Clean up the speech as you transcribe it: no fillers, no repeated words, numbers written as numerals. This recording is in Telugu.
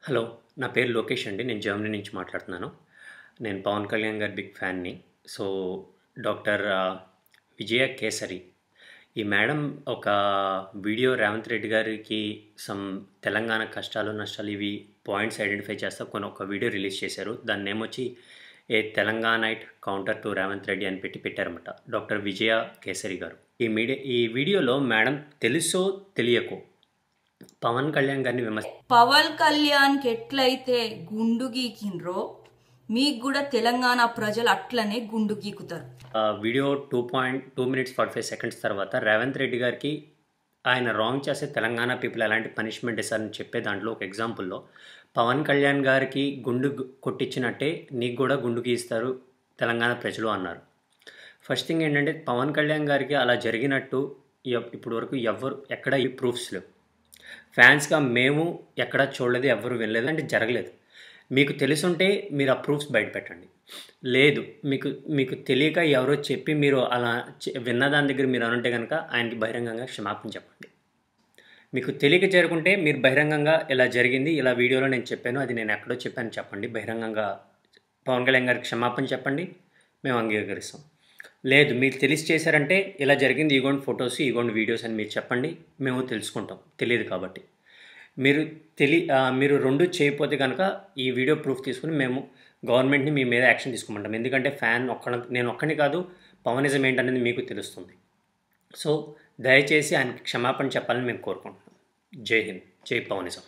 హలో. నా పేరు లోకేష్ అండి. నేను జర్మనీ నుంచి మాట్లాడుతున్నాను. నేను పవన్ కళ్యాణ్ గారి బిగ్ ఫ్యాన్‌ని. సో, డాక్టర్ విజయ కేసరి ఈ మేడం ఒక వీడియో రేవంత్ రెడ్డి గారికి తెలంగాణ కష్టాలు, నష్టాలు ఇవి పాయింట్స్ ఐడెంటిఫై చేస్తా ఒక వీడియో రిలీజ్ చేశారు. దాని నేమ్ వచ్చి ఏ తెలంగాణైట్ కౌంటర్ టు రేవంత్ రెడ్డి అని పెట్టారన్నమాట. డాక్టర్ విజయ కేసరి గారు. ఈ వీడియోలో మేడం తెలుసో తెలియకో పవన్ కళ్యాణ్ గారిని పవన్ కళ్యాణ్కి ఎట్లయితే గుండు గీకిండ్రో మీకు కూడా తెలంగాణ ప్రజలు అట్లనే గుండు గీకుతారు. వీడియో 2 minutes 45 seconds తర్వాత రేవంత్ రెడ్డి గారికి ఆయన రాంగ్ చేస్తే తెలంగాణ పీపుల్ ఎలాంటి పనిష్మెంట్ ఇస్తారని చెప్పే దాంట్లో ఒక ఎగ్జాంపుల్లో పవన్ కళ్యాణ్ గారికి గుండు కొట్టించినట్టే నీకు కూడా గుండు గీస్తారు తెలంగాణ ప్రజలు అన్నారు. ఫస్ట్ థింగ్ ఏంటంటే పవన్ కళ్యాణ్ గారికి అలా జరిగినట్టు ఇప్పటి వరకు ఎక్కడ ఈ ప్రూఫ్స్ లేవు. ఫ్యాన్స్గా మేము ఎక్కడా చూడలేదు, ఎవరు వినలేదు, అంటే జరగలేదు. మీకు తెలుసుంటే మీరు ఆ ప్రూఫ్స్ బయట పెట్టండి. లేదు మీకు తెలియక ఎవరో చెప్పి మీరు అలా విన్న దాని దగ్గర మీరు అనుంటే కనుక ఆయనకి బహిరంగంగా క్షమాపణ చెప్పండి. మీకు తెలియక జరుగుంటే మీరు బహిరంగంగా ఇలా జరిగింది, ఇలా వీడియోలో నేను చెప్పాను, అది నేను ఎక్కడో చెప్పాను చెప్పండి. బహిరంగంగా పవన్ కళ్యాణ్ గారికి క్షమాపణ చెప్పండి, మేము అంగీకరిస్తాం. లేదు మీరు తెలిసి చేశారంటే ఇలా జరిగింది, ఇగోండి ఫొటోస్, ఇగోండి వీడియోస్ అని మీరు చెప్పండి, మేము తెలుసుకుంటాం. తెలియదు కాబట్టి మీరు రెండు చేయకపోతే కనుక ఈ వీడియో ప్రూఫ్ తీసుకుని మేము గవర్నమెంట్ని మీ మీద యాక్షన్ తీసుకోమంటాం. ఎందుకంటే నేను ఒక్కని కాదు, పవనిజం ఏంటనేది మీకు తెలుస్తుంది. సో దయచేసి ఆయనకి క్షమాపణ చెప్పాలని మేము కోరుకుంటున్నాం. జై హింద్, జై పవనిజం.